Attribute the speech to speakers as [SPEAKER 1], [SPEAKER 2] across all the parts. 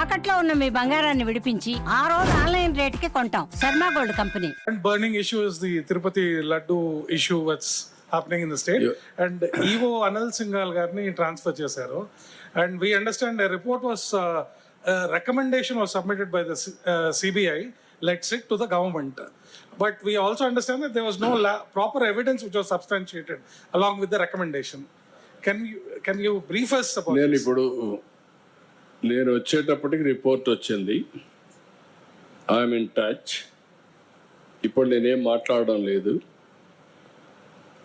[SPEAKER 1] తాకట్లో ఉన్న మీ బంగారాన్ని విడిపించి ఆ రోజు ఆన్లైన్ రేటుకి కొంటాం. Sharma gold company.
[SPEAKER 2] And burning issue is the Tirupati Laddu issue that's happening in the state. And EO Anil Singhal garni transfer chesaru. And we understand a report was, a recommendation was submitted by the CBI, let's say, to the government. But we also understand that there was no proper evidence which was substantiated along with the recommendation. Can you brief us about this?
[SPEAKER 3] నేను వచ్చేటప్పటికి report వచ్చింది. I'm in touch. ఇప్పుడు నేనేం మాట్లాడడం లేదు.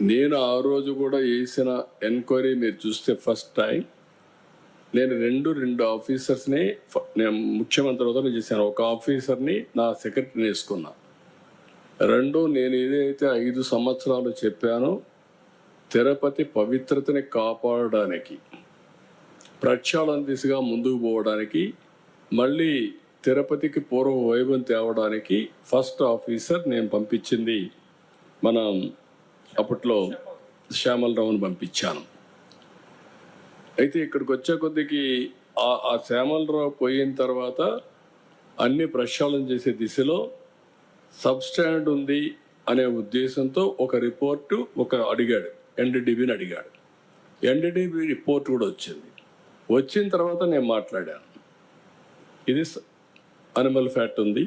[SPEAKER 3] నేను ఆ రోజు కూడా చేసిన ఎంక్వైరీ మీరు చూస్తే ఫస్ట్ టైం నేను రెండు ఆఫీసర్స్ని నేను ముఖ్యమంత్రి వద్ద చేశాను. ఒక ఆఫీసర్ని నా సెక్రటరీని వేసుకున్నా. నేను ఏదైతే 5 సంవత్సరాలు చెప్పానో తిరుపతి పవిత్రతని కాపాడడానికి, ప్రక్షాళన దిశగా ముందుకు పోవడానికి, మళ్ళీ తిరుపతికి పూర్వ వైభవం తేవడానికి ఫస్ట్ ఆఫీసర్ నేను పంపించింది మనం అప్పట్లో శ్యామలరావుని పంపించాను. అయితే ఇక్కడికి వచ్చే కొద్దికి ఆ శ్యామలరావు పోయిన తర్వాత అన్ని ప్రక్షాళన చేసే దిశలో సబ్స్టాండ్ ఉంది అనే ఉద్దేశంతో ఒక రిపోర్టు అడిగాడు, ఎన్డీడీబీని అడిగాడు. ఎన్డీడీబీ రిపోర్ట్ కూడా వచ్చిన తర్వాత నేను మాట్లాడాను. ఇది అనిమల్ ఫ్యాట్ ఉంది,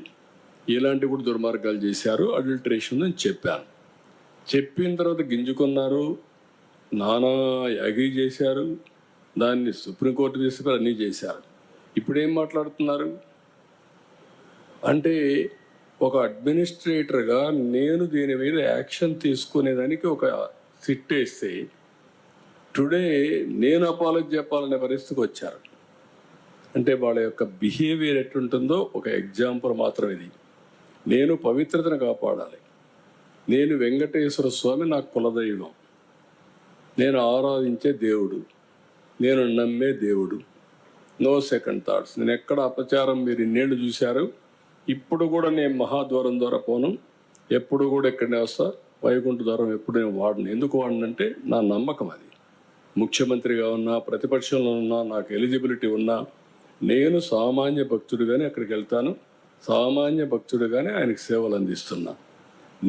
[SPEAKER 3] ఇలాంటి కూడా దుర్మార్గాలు చేశారు, అడల్టరేషన్ అని చెప్పాను. చెప్పిన తర్వాత గింజుకున్నారు, నానా యాగి చేశారు, దాన్ని సుప్రీంకోర్టు తీసుకుని అన్నీ చేశారు. ఇప్పుడేం మాట్లాడుతున్నారు అంటే ఒక అడ్మినిస్ట్రేటర్గా నేను దీని మీద యాక్షన్ తీసుకునేదానికి ఒక సిట్ వేస్తే టుడే నేను అపాలజీ చెప్పాలనే పరిస్థితికి వచ్చారు. అంటే వాళ్ళ యొక్క బిహేవియర్ ఎట్లుంటుందో ఒక ఎగ్జాంపుల్ మాత్రం ఇది. నేను పవిత్రతను కాపాడాలి. నేను వెంకటేశ్వర స్వామి నాకు కులదైవం, నేను ఆరాధించే దేవుడు, నేను నమ్మే దేవుడు. No second thoughts. నేను ఎక్కడ అపచారం మీరు ఇన్నేళ్ళు చూశారు. ఇప్పుడు కూడా నేను మహాద్వారం ద్వారా పోను, ఎప్పుడు కూడా ఇక్కడనే వస్తా. వైకుంఠ ద్వారం ఎప్పుడు నేను వాడను. ఎందుకు వాడనంటే నా నమ్మకం అది. ముఖ్యమంత్రిగా ఉన్నా, ప్రతిపక్షంలో ఉన్నా, నాకు ఎలిజిబిలిటీ ఉన్నా, నేను సామాన్య భక్తుడిగానే అక్కడికి వెళ్తాను. సామాన్య భక్తుడిగానే ఆయనకు సేవలు అందిస్తున్నా.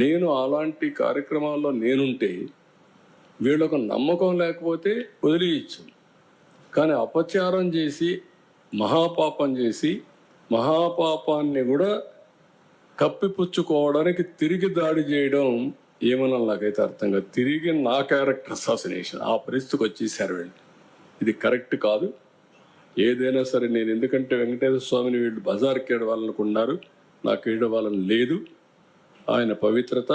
[SPEAKER 3] నేను అలాంటి కార్యక్రమాల్లో నేనుంటే వీళ్ళకు నమ్మకం లేకపోతే వదిలేయచ్చు. కానీ అపచారం చేసి మహాపాపం చేసి మహాపాపాన్ని కూడా కప్పిపుచ్చుకోవడానికి తిరిగి దాడి చేయడం ఏమన్నా నాకైతే అర్థం కాదు. తిరిగి నా క్యారెక్టర్ అసాసినేషన్ ఆ పరిస్థితికి వచ్చేసారు వీళ్ళు. ఇది కరెక్ట్ కాదు. ఏదైనా సరే నేను ఎందుకంటే వెంకటేశ్వర స్వామిని వీళ్ళు బజార్కి ఏడవాలనుకున్నారు, నాకు ఏడవాలని లేదు. ఆయన పవిత్రత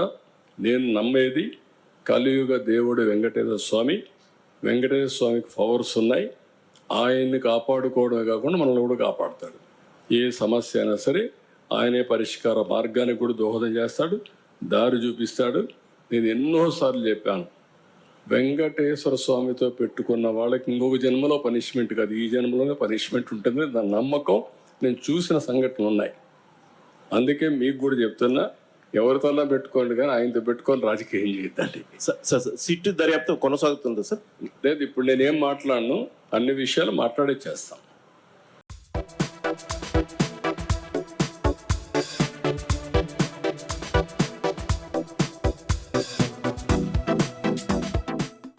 [SPEAKER 3] నేను నమ్మేది కలియుగ దేవుడు వెంకటేశ్వర స్వామి. వెంకటేశ్వర స్వామికి పవర్స్ ఉన్నాయి. ఆయన్ని కాపాడుకోవడమే కాకుండా మనల్ని కూడా కాపాడుతాడు. ఏ సమస్య అయినా సరే ఆయనే పరిష్కార మార్గానికి కూడా దోహదం చేస్తాడు, దారి చూపిస్తాడు. నేను ఎన్నోసార్లు చెప్పాను, వెంకటేశ్వర స్వామితో పెట్టుకున్న వాళ్ళకి ఇంకొక జన్మలో పనిష్మెంట్ కాదు, ఈ జన్మలోనే పనిష్మెంట్ ఉంటుంది. దాని నమ్మకం నేను చూసిన సంఘటనలు ఉన్నాయి. అందుకే మీకు కూడా చెప్తున్నా, ఎవరితోనా పెట్టుకోండి కానీ ఆయనతో పెట్టుకొని రాజకీయం చేయొద్దండి.
[SPEAKER 4] సిట్టు దర్యాప్తు కొనసాగుతుందా సార్?
[SPEAKER 3] లేదు, ఇప్పుడు నేనేం మాట్లాడను, అన్ని విషయాలు మాట్లాడే చేస్తాం.